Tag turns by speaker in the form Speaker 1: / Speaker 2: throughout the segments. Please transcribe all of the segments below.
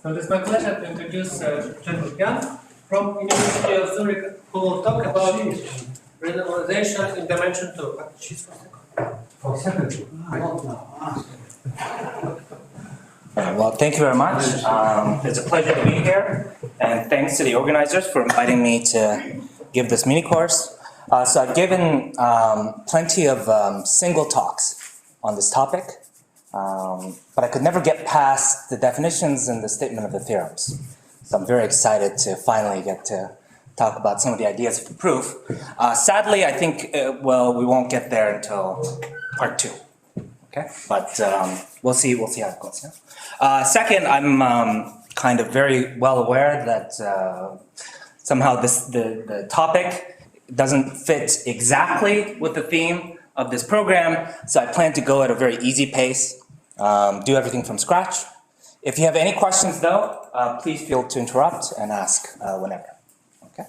Speaker 1: So it's my pleasure to introduce Jonguk from University of Zurich, who will talk about renormalization in dimension 2.
Speaker 2: Well, thank you very much. It's a pleasure to be here, and thanks to the organizers for inviting me to give this mini course. So I've given plenty of single talks on this topic, but I could never get past the definitions and the statement of the theorems. So I'm very excited to finally get to talk about some of the ideas of the proof. Sadly, I think, well, we won't get there until part 2. Okay, but we'll see how it goes. Yeah? Second, I'm kind of very well aware that somehow the topic doesn't fit exactly with the theme of this program, so I plan to go at a very easy pace, do everything from scratch. If you have any questions, though, please feel to interrupt and ask whenever. Okay.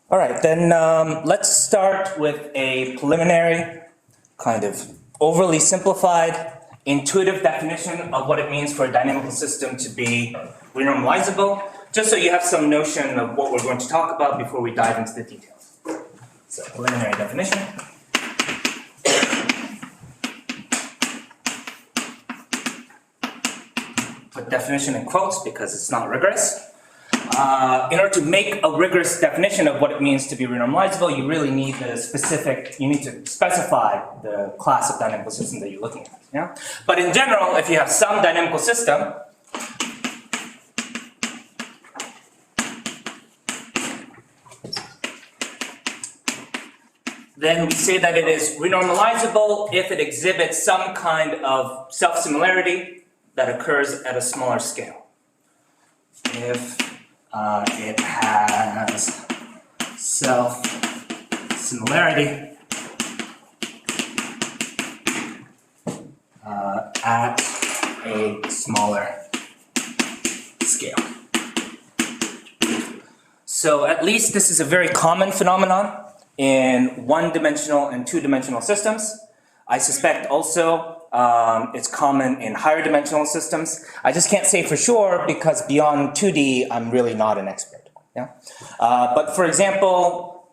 Speaker 2: All right, then let's start with a preliminary kind of overly simplified, intuitive definition of what it means for a dynamical system to be renormalizable, just so you have some notion of what we're going to talk about before we dive into the details. So, preliminary definition. Put definition in quotes because it's not rigorous. In order to make a rigorous definition of what it means to be renormalizable, you really need you need to specify the class of dynamical system that you're looking at. Yeah? But in general, if you have some dynamical system, then we say that it is renormalizable if it exhibits some kind of self-similarity that occurs at a smaller scale. If it has self-similarity at a smaller scale. So at least this is a very common phenomenon in one-dimensional and two-dimensional systems. I suspect also it's common in higher dimensional systems. I just can't say for sure because beyond 2D, I'm really not an expert. Yeah? But for example,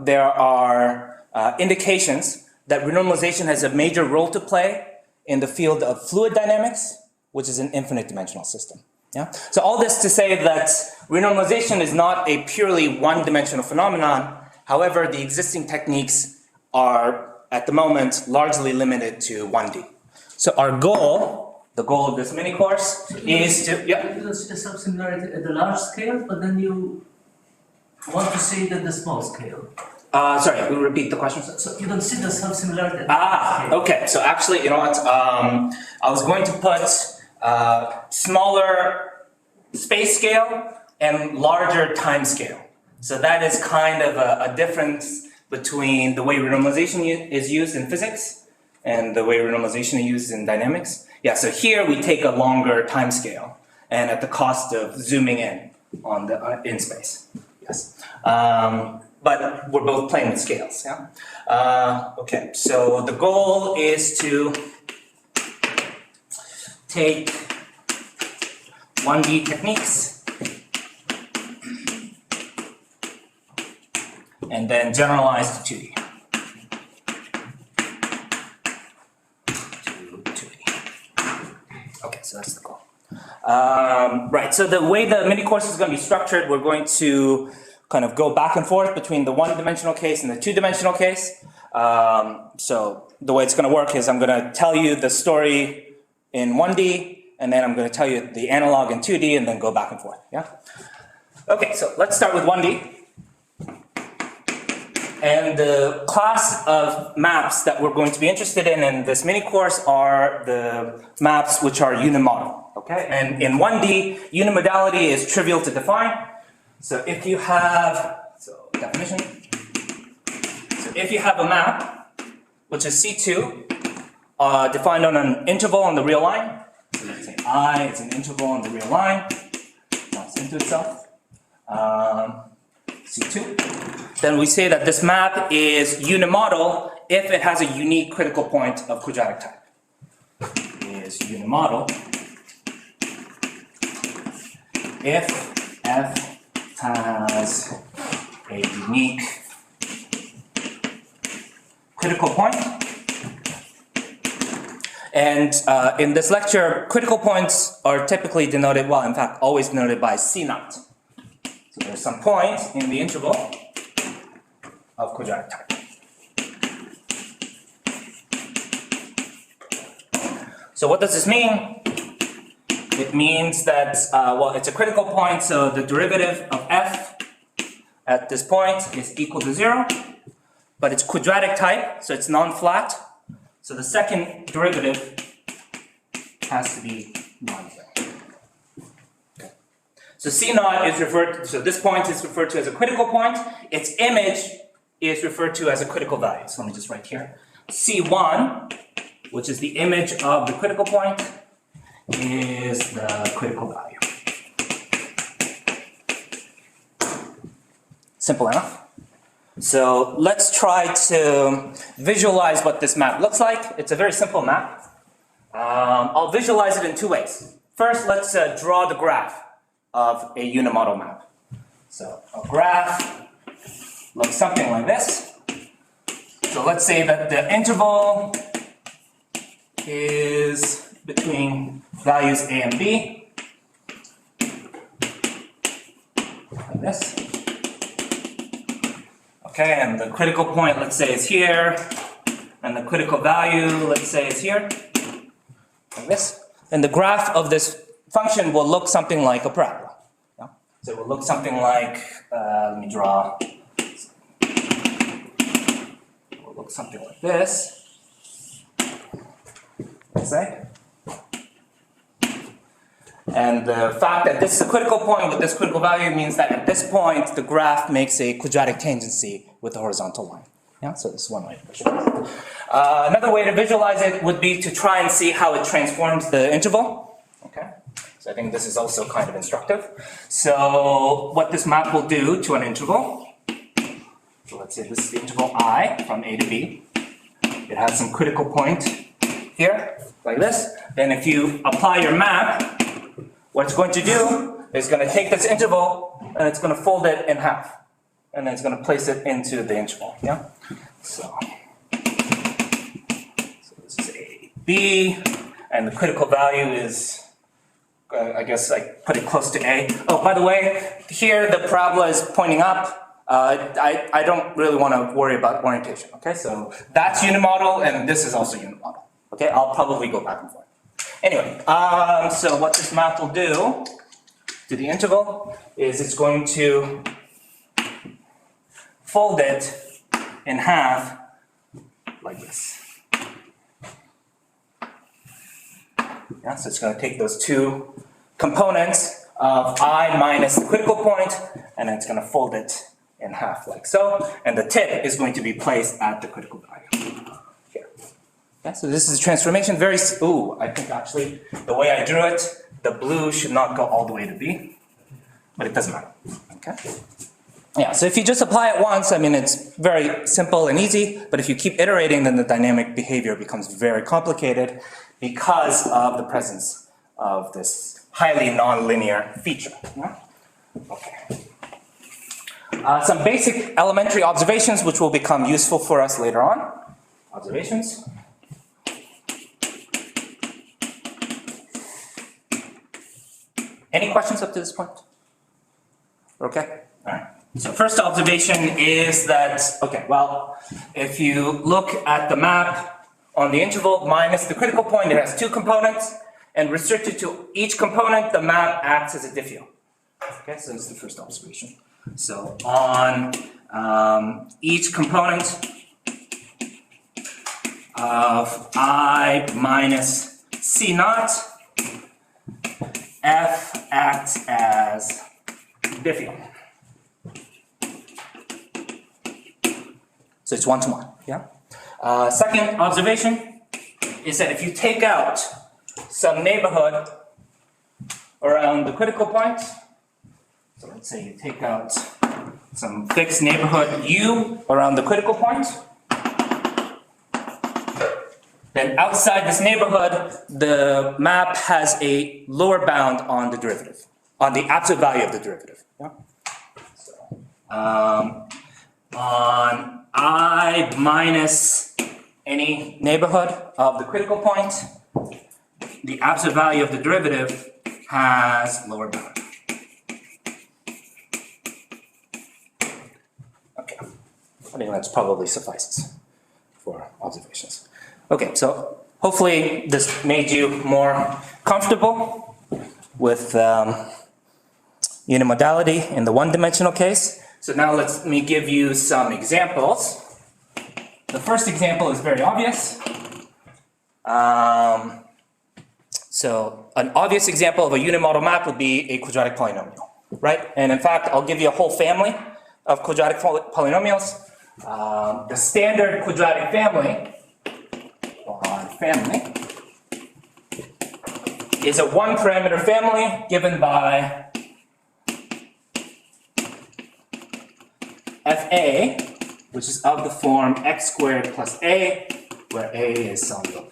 Speaker 2: there are indications that renormalization has a major role to play in the field of fluid dynamics, which is an infinite dimensional system. Yeah? So all this to say that renormalization is not a purely one-dimensional phenomenon. However, the existing techniques are at the moment largely limited to 1D. So our goal, the goal of this mini course is to, yeah.
Speaker 3: You see the self-similarity at the large scale, but then you want to see it at the small scale.
Speaker 2: Sorry, we'll repeat the question.
Speaker 3: So you don't see the self-similarity at the scale.
Speaker 2: Okay. So actually, you know what? I was going to put smaller space scale and larger time scale. So that is kind of a difference between the way renormalization is used in physics and the way renormalization is used in dynamics. Yeah, so here we take a longer time scale and at the cost of zooming in on the in space. Yes. But we're both playing with scales. Yeah. Okay, so the goal is to take 1D techniques and then generalize to 2D. Okay, so that's the goal. Right, so the way the mini course is going to be structured, we're going to kind of go back and forth between the one-dimensional case and the two-dimensional case. So the way it's going to work is I'm going to tell you the story in 1D, and then I'm going to tell you the analog in 2D, and then go back and forth. Yeah. Okay, so let's start with 1D. And the class of maps that we're going to be interested in this mini course are the maps which are unimodal. Okay, and in 1D, unimodality is trivial to define. So if you have, definition. So if you have a map which is C2 defined on an interval on the real line, so let's say I is an interval on the real line, maps into itself. C2, then we say that this map is unimodal if it has a unique critical point of quadratic type. It is unimodal if f has a unique critical point. And in this lecture, critical points are typically denoted, well, in fact, always denoted by C naught. So there's some point in the interval of quadratic type. So what does this mean? It means that, well, it's a critical point, so the derivative of f at this point is equal to 0, but it's quadratic type, so it's non-flat. So the second derivative has to be non-zero. Okay. So C naught is referred to, so this point is referred to as a critical point. Its image is referred to as a critical value. So let me just write here. C1, which is the image of the critical point, is the critical value. Simple enough. So let's try to visualize what this map looks like. It's a very simple map. I'll visualize it in two ways. First, let's draw the graph of a unimodal map. So a graph looks something like this. So let's say that the interval is between values a and b, like this. Okay, and the critical point, let's say, is here, and the critical value, let's say, is here, like this. And the graph of this function will look something like a parabola. Yeah? So it will look something like, let me draw. It will look something like this. Let's say. And the fact that this is a critical point with this critical value means that at this point, the graph makes a quadratic tangency with the horizontal line. Yeah, so this is one way to visualize it. Another way to visualize it would be to try and see how it transforms the interval. Okay, so I think this is also kind of instructive. So what this map will do to an interval, so let's say this is the interval I from A to B. It has some critical point here, like this. Then if you apply your map, what it's going to do is going to take this interval and it's going to fold it in half. And then it's going to place it into the interval. Yeah? So this is A, B, and the critical value is, I guess I put it close to A. Oh, by the way, here the parabola is pointing up. I don't really want to worry about orientation. Okay, so that's unimodal and this is also unimodal. Okay, I'll probably go back and forth. Anyway, so what this map will do to the interval is it's going to fold it in half like this. Yeah, so it's going to take those two components of I minus the critical point, and it's going to fold it in half like so, and the tip is going to be placed at the critical value. Yeah, so this is a transformation, very, I think actually the way I drew it, the blue should not go all the way to B, but it doesn't matter, okay? Yeah, so if you just apply it once, I mean, it's very simple and easy, but if you keep iterating, then the dynamic behavior becomes very complicated because of the presence of this highly nonlinear feature. Yeah? Okay. Some basic elementary observations which will become useful for us later on. Observations. Any questions up to this point? Okay, all right. So first observation is that, okay, well, if you look at the map on the interval minus the critical point, it has two components, and restricted to each component, the map acts as a diffeom. Okay, so this is the first observation. So on each component of I minus C naught, F acts as diffeom. So it's one-to-one, yeah? Second observation is that if you take out some neighborhood around the critical point, so let's say you take out some fixed neighborhood U around the critical point, then outside this neighborhood, the map has a lower bound on the derivative. on the absolute value of the derivative. Yeah? So, on I minus any neighborhood of the critical point, the absolute value of the derivative has lower bound. Okay, I think that probably suffices for observations. Okay, so hopefully this made you more comfortable with unimodality in the one-dimensional case. So now let me give you some examples. The first example is very obvious. So an obvious example of a unimodal map would be a quadratic polynomial, right? And in fact, I'll give you a whole family of quadratic polynomials. The standard quadratic family is a one-parameter family given by Fa, which is of the form x squared plus a, where a is soluble.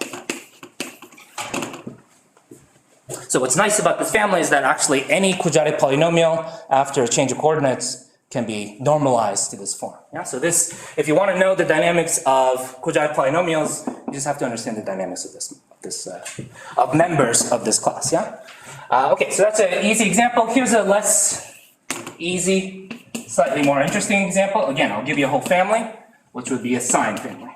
Speaker 2: So what's nice about this family is that actually any quadratic polynomial after a change of coordinates can be normalized to this form. Yeah? So this, if you want to know the dynamics of quadratic polynomials, you just have to understand the dynamics of of members of this class. Yeah. Okay, so that's an easy example. Here's a less easy, slightly more interesting example. Again, I'll give you a whole family, which would be a sine family.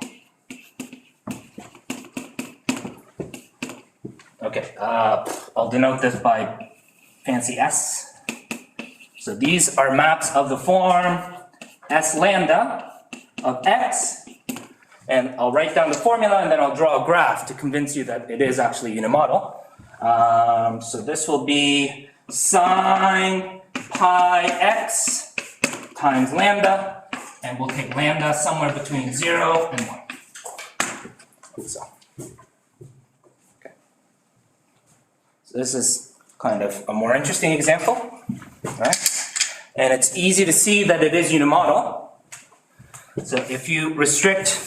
Speaker 2: Okay, I'll denote this by fancy S. So these are maps of the form S lambda of x, and I'll write down the formula and then I'll draw a graph to convince you that it is actually unimodal. So this will be sine pi x times lambda, and we'll take lambda somewhere between 0 and 1. So. So this is kind of a more interesting example, right? And it's easy to see that it is unimodal. So if you restrict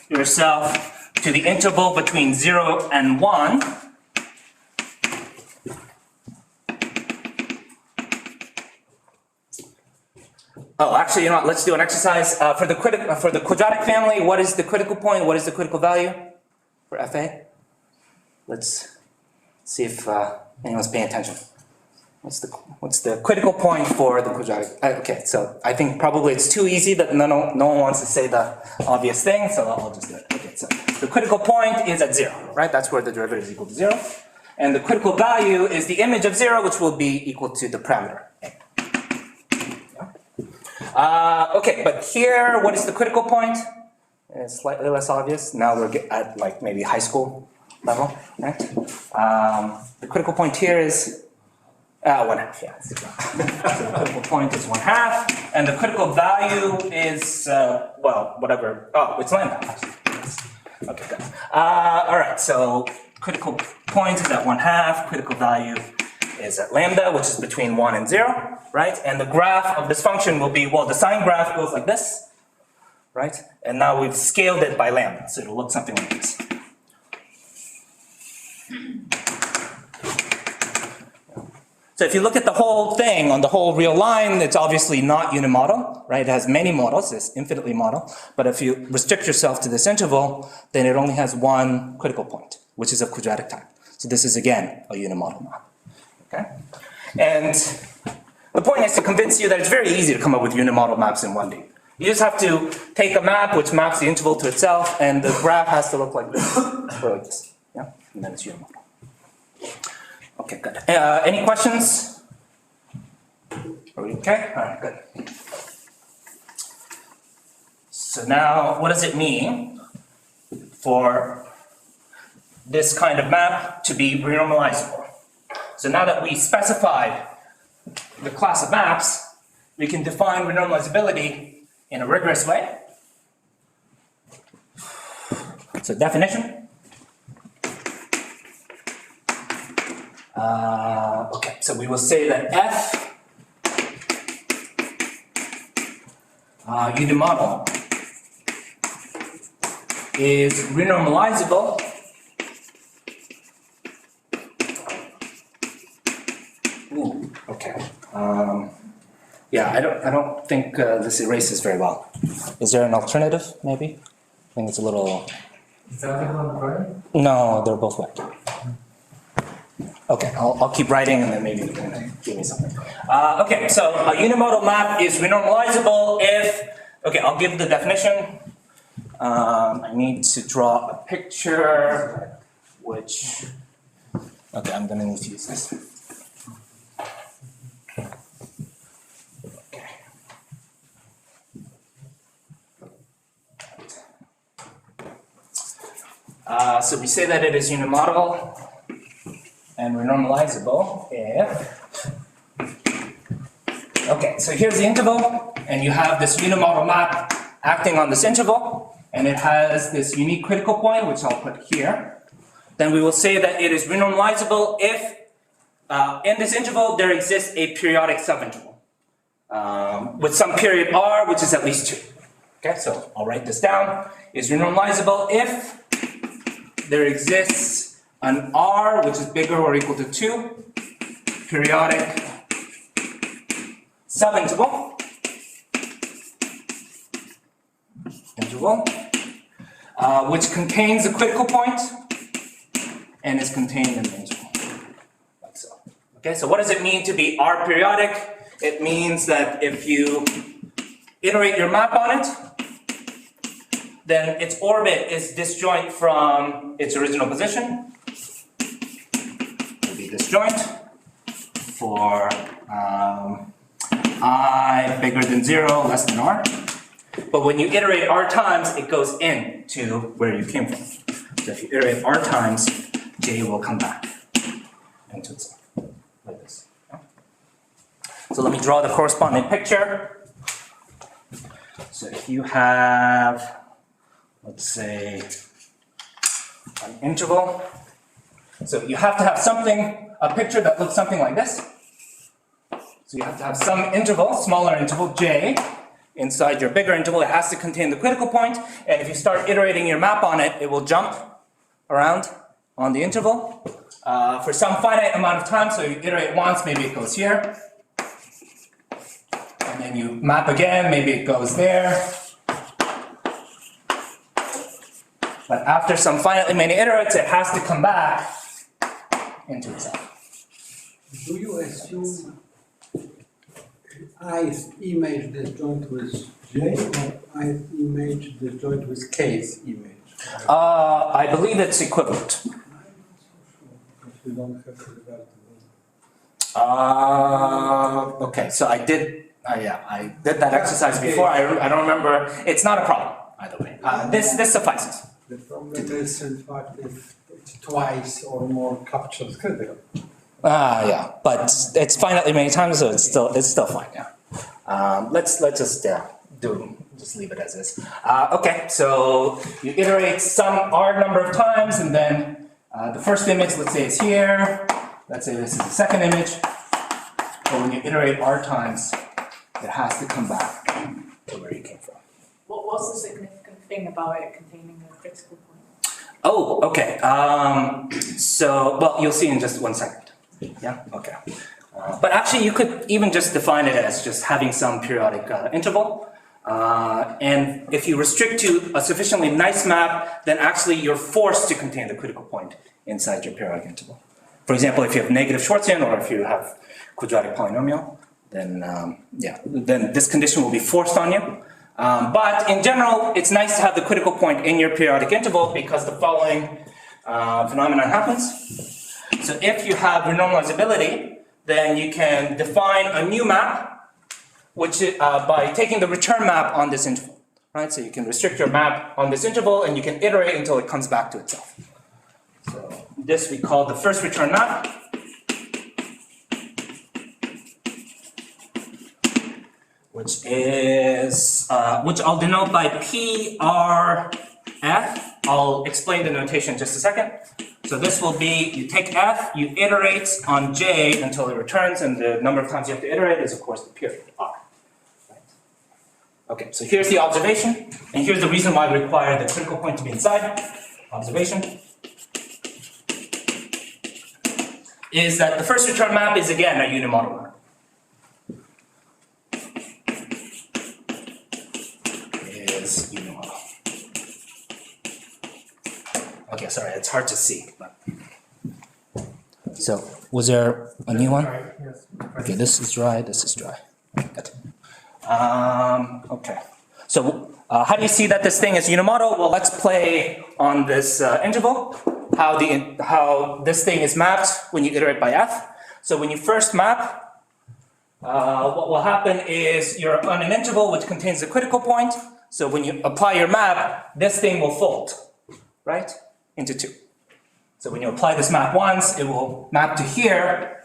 Speaker 2: yourself to the interval between 0 and 1, oh, actually, you know what? Let's do an exercise for the quadratic family. What is the critical point? What is the critical value for Fa? Let's see if anyone's paying attention. What's the critical point for the quadratic? Okay, so I think probably it's too easy that no one wants to say the obvious thing, so I'll just do it. Okay, so the critical point is at 0, right? That's where the derivative is equal to 0. And the critical value is the image of 0, which will be equal to the parameter A. Okay, but here, what is the critical point? It's slightly less obvious. Now we're at like maybe high school level, right? The critical point here is 1/2, yeah. So the critical point is 1/2, and the critical value is, well, whatever. Oh, it's lambda, actually. Yes. Okay, good. All right, so critical point is at 1/2, critical value is at lambda, which is between 1 and 0, right? And the graph of this function will be, well, the sine graph goes like this, right? And now we've scaled it by lambda, so it'll look something like this. So if you look at the whole thing on the whole real line, it's obviously not unimodal, right? It has many models, it's infinitely modal. But if you restrict yourself to this interval, then it only has one critical point, which is of quadratic type. So this is again a unimodal map. Okay? And the point is to convince you that it's very easy to come up with unimodal maps in 1D. You just have to take a map which maps the interval to itself, and the graph has to look like this, or like this. Yeah? And then it's unimodal. Okay, good. Any questions? Are we okay? All right, good. So now, what does it mean for this kind of map to be renormalizable? So now that we specified the class of maps, we can define renormalizability in a rigorous way. So definition. Okay, so we will say that F unimodal is renormalizable Okay. Yeah, I don't think this erases very well. Is there an alternative, maybe? I think it's a little.
Speaker 1: Is that the one right?
Speaker 2: No, they're both wet. Okay, I'll keep writing and then maybe you can give me something. Okay, so a unimodal map is renormalizable if, okay, I'll give the definition. I need to draw a picture, which, okay, I'm gonna need to use this. Okay. So we say that it is unimodal and renormalizable if, okay, so here's the interval, and you have this unimodal map acting on this interval, and it has this unique critical point, which I'll put here. Then we will say that it is renormalizable if in this interval there exists a periodic subinterval with some period r, which is at least 2. Okay, so I'll write this down. Is renormalizable if there exists an r which is bigger or equal to 2 periodic subinterval which contains a critical point and is contained in the interval, like so. Okay, so what does it mean to be r periodic? It means that if you iterate your map on it, then its orbit is disjoint from its original position. It'll be disjoint for I bigger than 0, less than r. But when you iterate r times, it goes into where you came from. So if you iterate r times, j will come back into itself, like this. So let me draw the corresponding picture. So if you have, let's say, an interval. So you have to have something, a picture that looks something like this. So you have to have some interval, smaller interval, j, inside your bigger interval. It has to contain the critical point, and if you start iterating your map on it, it will jump around on the interval for some finite amount of time. So you iterate once, maybe it goes here. And then you map again, maybe it goes there. But after some finitely many iterates, it has to come back into itself.
Speaker 4: Do you assume ith image disjoint with j or ith image disjoint with k's image?
Speaker 2: I believe it's equivalent.
Speaker 4: We don't have revertible.
Speaker 2: Okay, so I did that exercise before. I don't remember. It's not a problem, either way. This suffices.
Speaker 4: The problem is, in fact, if it's twice or more captures critical.
Speaker 2: Yeah, but it's finitely many times, so it's still fine. Yeah. Let's just just leave it as is. Okay, so you iterate some r number of times, and then the first image, let's say, is here. Let's say this is the second image. But when you iterate r times, it has to come back to where you came from.
Speaker 5: What's the significant thing about it containing a critical point?
Speaker 2: Oh, okay. So, well, you'll see in just 1 second. Yeah, okay. But actually, you could even just define it as just having some periodic interval. And if you restrict to a sufficiently nice map, then actually you're forced to contain the critical point inside your periodic interval. For example, if you have negative Schwarzian or if you have quadratic polynomial, then then this condition will be forced on you. But in general, it's nice to have the critical point in your periodic interval because the following phenomenon happens. So if you have renormalizability, then you can define a new map, which by taking the return map on this interval, right? So you can restrict your map on this interval, and you can iterate until it comes back to itself. So this we call the first return map. Which is, which I'll denote by PRF. I'll explain the notation in just a second. So this will be, you take F, you iterate on J until it returns, and the number of times you have to iterate is, of course, the period, R. Right? Okay, so here's the observation, and here's the reason why we require the critical point to be inside. Observation is that the first return map is, again, a unimodal map. Okay, sorry, it's hard to see. But... So, was there a new one?
Speaker 1: Yes.
Speaker 2: Okay, this is dry, this is dry. Good. Okay. So, how do you see that this thing is unimodal? Well, let's play on this interval, how this thing is mapped when you iterate by f. So when you first map, what will happen is you're on an interval which contains a critical point. So when you apply your map, this thing will fold, right, into 2. So when you apply this map once, it will map to here.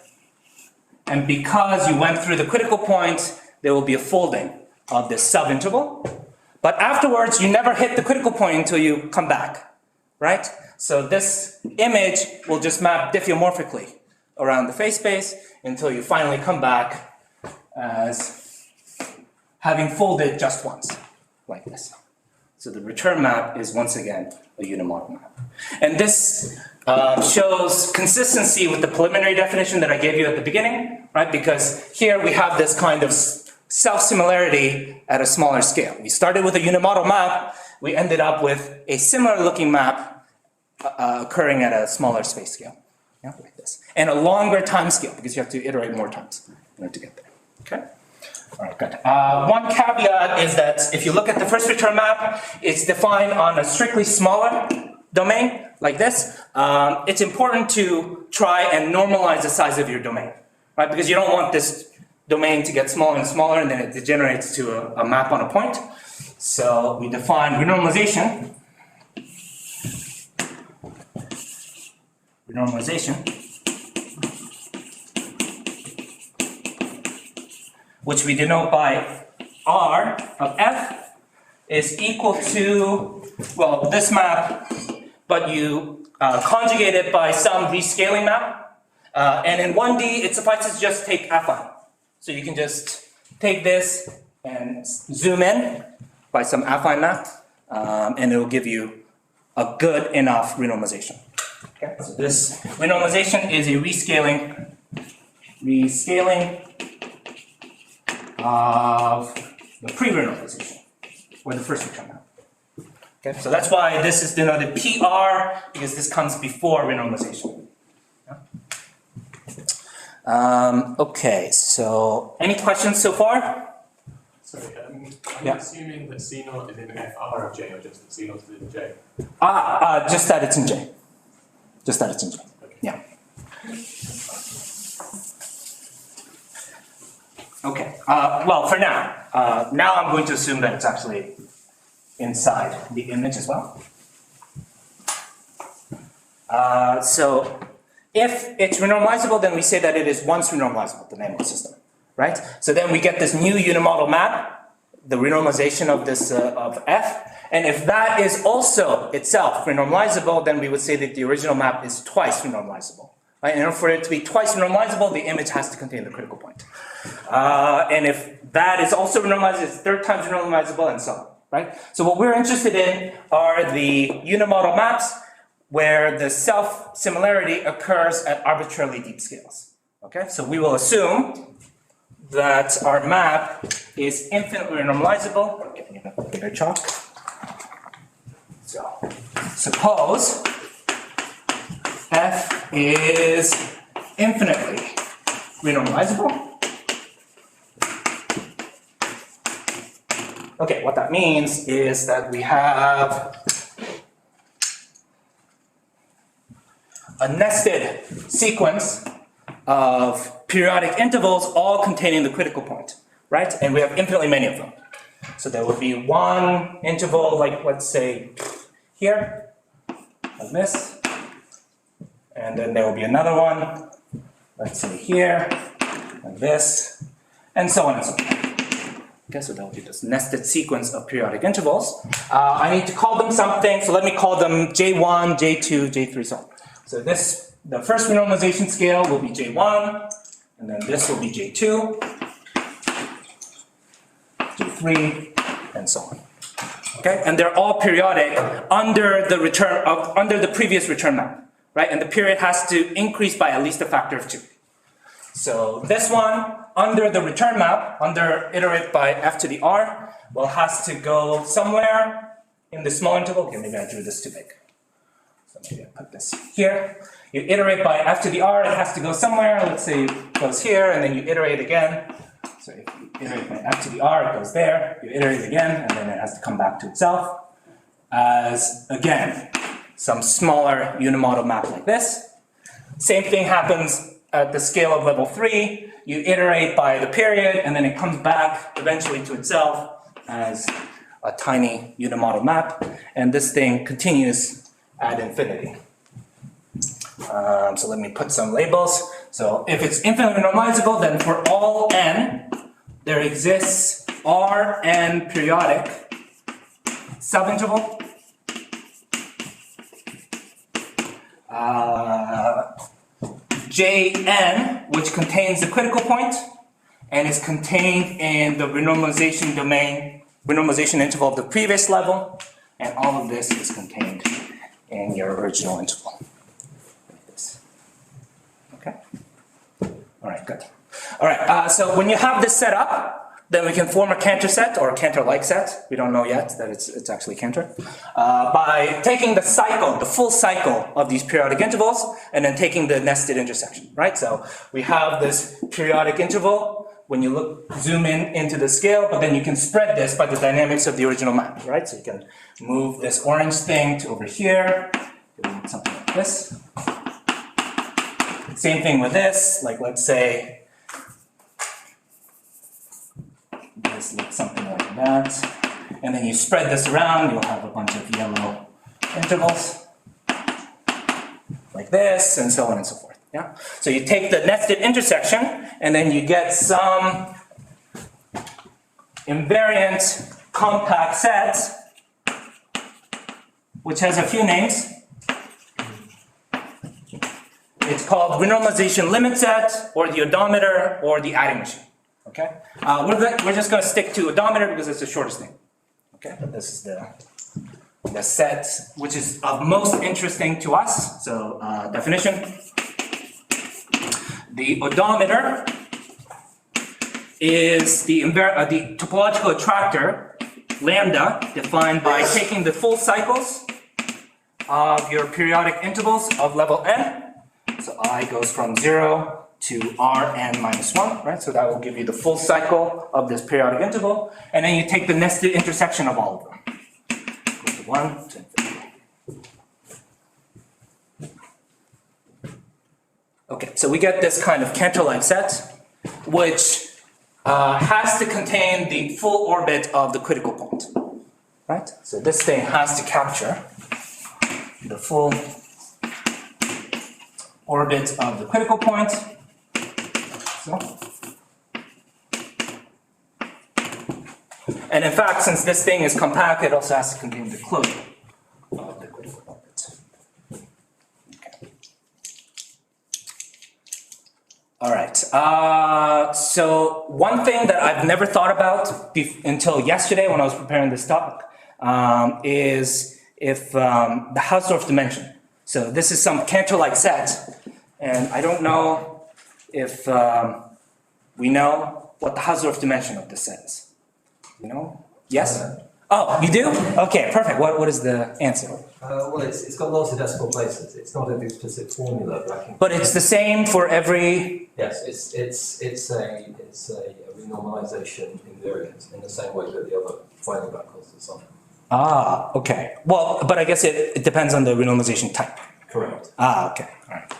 Speaker 2: And because you went through the critical point, there will be a folding of this subinterval. But afterwards, you never hit the critical point until you come back, right? So this image will just map diffeomorphically around the phase space until you finally come back as having folded just once, like this. So the return map is once again a unimodal map. And this shows consistency with the preliminary definition that I gave you at the beginning, right? Because here we have this kind of self-similarity at a smaller scale. We started with a unimodal map, we ended up with a similar looking map occurring at a smaller space scale, yeah, like this. And a longer time scale, because you have to iterate more times in order to get there, okay? All right, good. One caveat is that if you look at the first return map, it's defined on a strictly smaller domain, like this. It's important to try and normalize the size of your domain, right? Because you don't want this domain to get smaller and smaller, and then it degenerates to a map on a point. So we define renormalization. Which we denote by R of f is equal to, well, this map, but you conjugate it by some rescaling map. And in 1D, it suffices to just take affine. So you can just take this and zoom in by some affine map, and it will give you a good enough renormalization. Okay, so this renormalization is a rescaling of the pre-renormalization, or the first return map. Okay, so that's why this is denoted PR, because this comes before renormalization. Yeah. Okay, so any questions so far?
Speaker 6: Sorry,
Speaker 2: Yeah.
Speaker 6: I'm assuming that C0 is in FR of J, or just that C0 is in J?
Speaker 2: Just that it's in J. Just that it's in J.
Speaker 6: Okay.
Speaker 2: Yeah. Okay, well, for now. Now I'm going to assume that it's actually inside the image as well. So if it's renormalizable, then we say that it is once renormalizable, the dynamical system, right? So then we get this new unimodal map, the renormalization of this of F. And if that is also itself renormalizable, then we would say that the original map is twice renormalizable. Right? In order for it to be twice renormalizable, the image has to contain the critical point. And if that is also renormalized, it's 3rd times renormalizable, and so on. Right? So what we're interested in are the unimodal maps where the self-similarity occurs at arbitrarily deep scales. Okay? So we will assume that our map is infinitely renormalizable. I'm getting a bigger chalk. So suppose F is infinitely renormalizable. Okay, what that means is that we have a nested sequence of periodic intervals all containing the critical point, right? And we have infinitely many of them. So there would be one interval, like let's say here, like this. And then there will be another one, let's say here, like this, and so on and so on. Okay, so that will be this nested sequence of periodic intervals. I need to call them something, so let me call them J1, J2, J3, so on. So this, the first renormalization scale will be J1, and then this will be J2, J3, and so on. Okay, and they're all periodic under the previous return map, right? And the period has to increase by at least a factor of 2. So this one, under the return map, under iterate by f to the r, well, has to go somewhere in the small interval. Okay, maybe I drew this too big. So maybe I put this here. You iterate by f to the r, it has to go somewhere. Let's say it goes here, and then you iterate again. So if you iterate by f to the r, it goes there. You iterate again, and then it has to come back to itself as, again, some smaller unimodal map like this. Same thing happens at the scale of level 3. You iterate by the period, and then it comes back eventually to itself as a tiny unimodal map. And this thing continues ad infinity. So let me put some labels. So if it's infinitely normalizable, then for all n, there exists Rn periodic subinterval. Jn, which contains the critical point and is contained in the renormalization domain, renormalization interval of the previous level, and all of this is contained in your original interval. Like this. Okay? All right, good. All right, so when you have this set up, then we can form a Cantor set or a Cantor-like set. We don't know yet that it's actually Cantor. By taking the cycle, the full cycle of these periodic intervals, and then taking the nested intersection, right? So we have this periodic interval when you look, zoom in into the scale, but then you can spread this by the dynamics of the original map, right? So you can move this orange thing to over here, something like this. Same thing with this, like let's say, this looks something like that. And then you spread this around, you'll have a bunch of yellow intervals like this, and so on and so forth. Yeah? So you take the nested intersection, and then you get some invariant compact set, which has a few names. It's called renormalization limit set, or the odometer, or the adding machine. Okay, we're just going to stick to odometer because it's the shortest thing. Okay, but this is the set which is of most interesting to us. So definition: the odometer is the topological attractor lambda defined by taking the full cycles of your periodic intervals of level n. So I goes from 0 to Rn minus 1, right? So that will give you the full cycle of this periodic interval. And then you take the nested intersection of all of them. Equal to 1 to infinity. Okay, so we get this kind of Cantor-like set, which has to contain the full orbit of the critical point, right? So this thing has to capture the full orbit of the critical point. So. And in fact, since this thing is compact, it also has to contain the closure of the critical orbit. Okay. All right. So one thing that I've never thought about until yesterday when I was preparing this talk is if the Hausdorff dimension. So this is some Cantor-like set, and I don't know if we know what the Hausdorff dimension of this set is. You know? Yes? Oh, you do? Okay, perfect. What is the answer?
Speaker 7: Well, it's got lots of decimal places. It's not a specific formula,
Speaker 2: but it's the same for every.
Speaker 7: Yes, it's a renormalization invariant in the same way that the other final backwards and so on.
Speaker 2: Ah, okay. Well, but I guess it depends on the renormalization type.
Speaker 7: Correct.
Speaker 2: Ah, okay. All right.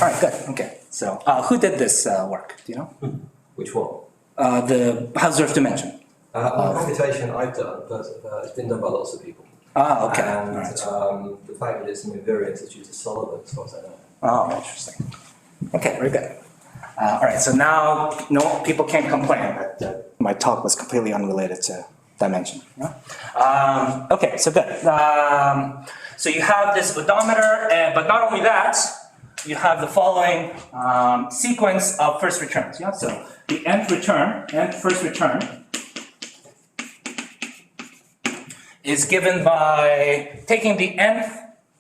Speaker 2: All right, good. Okay. So, who did this work? Do you know?
Speaker 7: Which one?
Speaker 2: The Hausdorff dimension.
Speaker 7: The computation I've done, but it's been done by lots of people.
Speaker 2: Ah, okay.
Speaker 7: And
Speaker 2: All right.
Speaker 7: the fact that it's an invariant is due to Sullivan, as far as I know.
Speaker 2: Oh, interesting. Okay, very good. All right, so now people can't complain that my talk was completely unrelated to dimension. Yeah? Okay, so good. So you have this odometer, but not only that, you have the following sequence of first returns. Yeah, so the nth first return, is given by taking the nth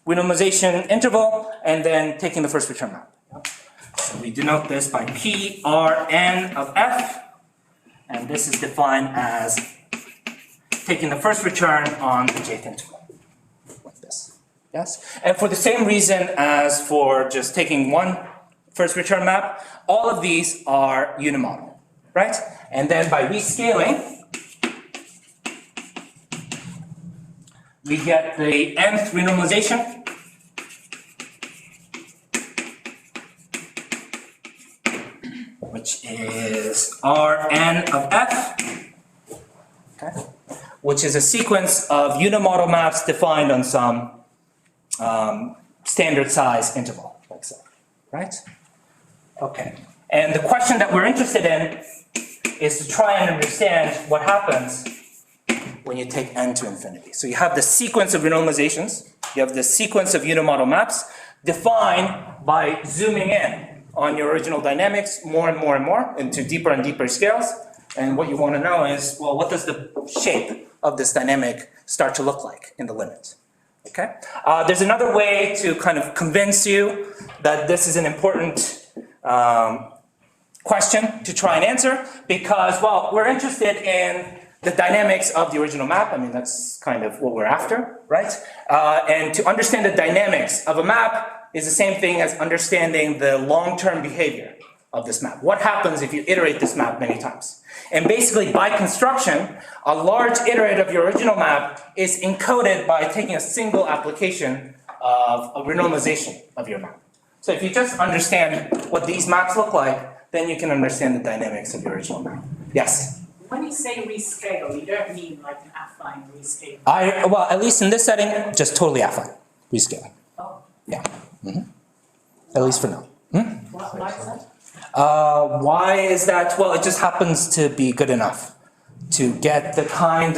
Speaker 2: renormalization interval and then taking the first return map. Yeah? So we denote this by P R n of f, and this is defined as taking the first return on the jth interval, like this. Yes? And for the same reason as for just taking one first return map, all of these are unimodal, right? And then by rescaling, we get the nth renormalization. Which is Rn of f, okay, which is a sequence of unimodal maps defined on some standard size interval, like so, right? Okay, and the question that we're interested in is to try and understand what happens when you take n to infinity. So you have the sequence of renormalizations, you have the sequence of unimodal maps defined by zooming in on your original dynamics more and more and more into deeper and deeper scales. And what you want to know is, well, what does the shape of this dynamic start to look like in the limit? Okay. There's another way to kind of convince you that this is an important question to try and answer, because, well, we're interested in the dynamics of the original map. I mean, that's kind of what we're after, right? And to understand the dynamics of a map is the same thing as understanding the long-term behavior of this map. What happens if you iterate this map many times? And basically, by construction, a large iterate of your original map is encoded by taking a single application of a renormalization of your map. So if you just understand what these maps look like, then you can understand the dynamics of your original map. Yes?
Speaker 5: When you say rescale, you don't mean like an affine rescale.
Speaker 2: Well, at least in this setting, just totally affine rescaling.
Speaker 5: Oh.
Speaker 2: Yeah. At least for now.
Speaker 5: Why is that?
Speaker 2: Why is that? Well, it just happens to be good enough to get the kind,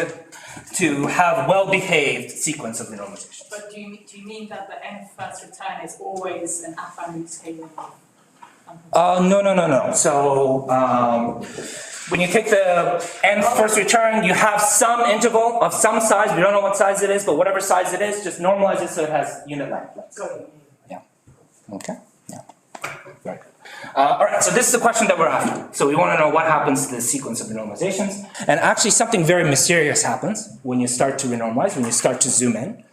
Speaker 2: to have well-behaved sequence of renormalization.
Speaker 5: But do you mean that the nth first return is always an affine rescaling of?
Speaker 2: No. So when you take the nth first return, you have some interval of some size. We don't know what size it is, but whatever size it is, just normalize it so it has unit length. Yeah. Okay. Yeah. Very good. All right. So this is the question that we're after. So we want to know what happens to the sequence of renormalizations, and actually something very mysterious happens when you start to renormalize, when you start to zoom in.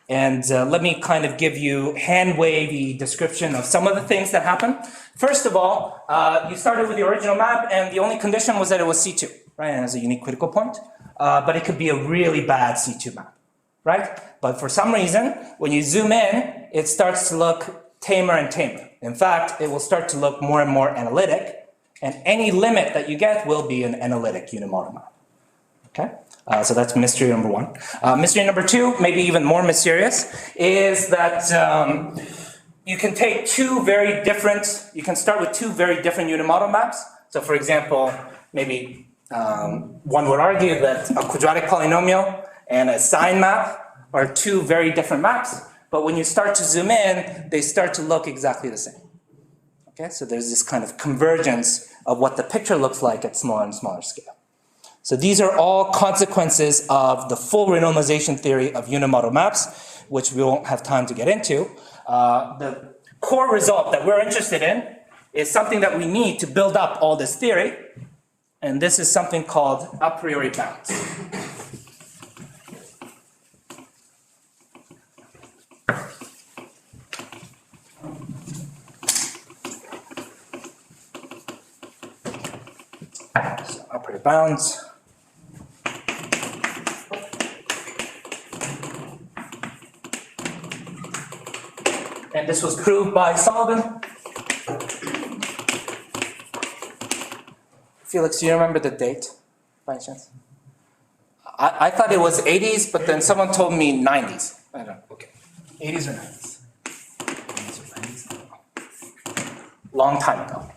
Speaker 2: Let me kind of give you hand-wavy description of some of the things that happen. First of all, you started with the original map, and the only condition was that it was C2, right? And it has a unique critical point. But it could be a really bad C2 map, right? But for some reason, when you zoom in, it starts to look tamer and tamer. In fact, it will start to look more and more analytic, and any limit that you get will be an analytic unimodal map. Okay? So that's mystery number one. Mystery number two, maybe even more mysterious, is that you can take you can start with two very different unimodal maps. So for example, maybe one would argue that a quadratic polynomial and a sine map are two very different maps, but when you start to zoom in, they start to look exactly the same. Okay, so there's this kind of convergence of what the picture looks like at smaller and smaller scale. So these are all consequences of the full renormalization theory of unimodal maps, which we won't have time to get into. The core result that we're interested in is something that we need to build up all this theory, and this is something called a priori bounds. So a priori bounds. And this was proved by Sullivan. Felix, do you remember the date, by any chance? I thought it was 80s, but then someone told me 90s. I don't know. Okay. 80s or 90s? 80s or 90s? Long time ago.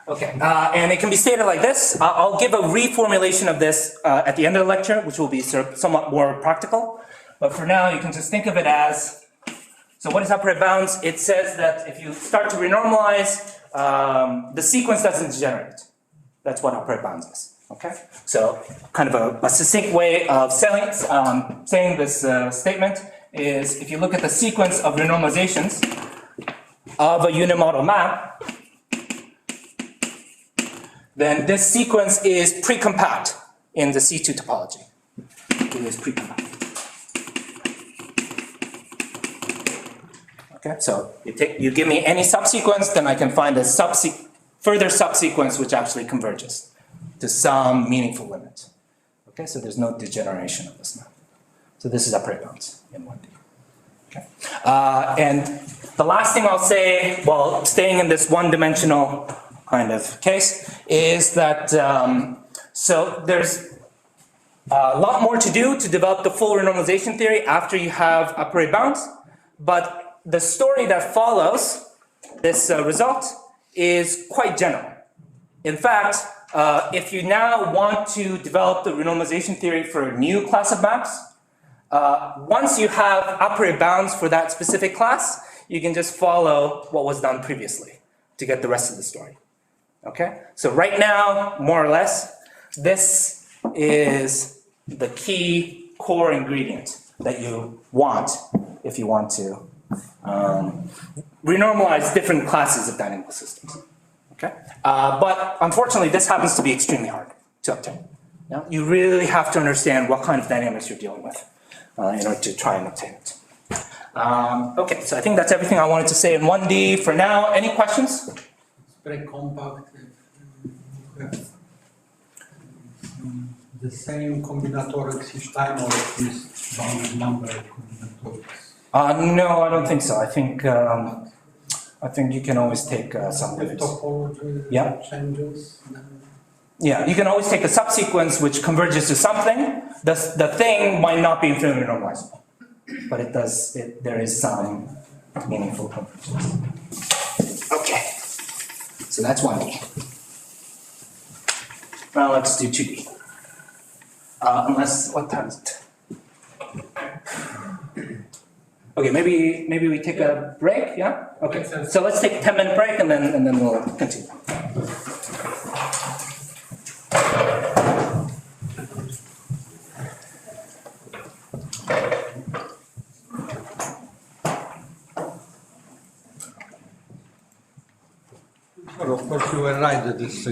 Speaker 2: Okay. And it can be stated like this. I'll give a reformulation of this at the end of the lecture, which will be somewhat more practical. But for now, you can just think of it as, so what is a priori bounds? It says that if you start to renormalize, the sequence doesn't degenerate. That's what a priori bounds is. Okay? So kind of a succinct way of saying this statement is if you look at the sequence of renormalizations of a unimodal map, then this sequence is precompact in the C2 topology. It is precompact. Okay, so you give me any subsequence, then I can find a further subsequence which actually converges to some meaningful limit. Okay, so there's no degeneration of this map. So this is a priori bounds in 1D. Okay, and the last thing I'll say, while staying in this one-dimensional kind of case, is that so there's a lot more to do to develop the full renormalization theory after you have a priori bounds, but the story that follows this result is quite general. In fact, if you now want to develop the renormalization theory for a new class of maps, once you have a priori bounds for that specific class, you can just follow what was done previously to get the rest of the story. Okay? So right now, more or less, this is the key core ingredient that you want if you want to renormalize different classes of dynamical systems. Okay? But unfortunately, this happens to be extremely hard to obtain. You really have to understand what kind of dynamics you're dealing with in order to try and obtain it. Okay, so I think that's everything I wanted to say in 1D for now. Any questions?
Speaker 4: It's very compact. The same combinatorics each time, or at least bounded number of combinatorics?
Speaker 2: No, I don't think so. I think you can always take some
Speaker 4: With
Speaker 2: limits.
Speaker 4: topology changes.
Speaker 2: Yeah, you can always take a subsequence which converges to something. The thing might not be infinitely normalizable, but it does. There is some meaningful convergence. Okay, so that's 1D. Now let's do 2D. Unless, what time is it? Okay, maybe we take a break, yeah? Okay, so let's take a 10-minute break and then we'll continue.
Speaker 4: Well, of course, you were right that this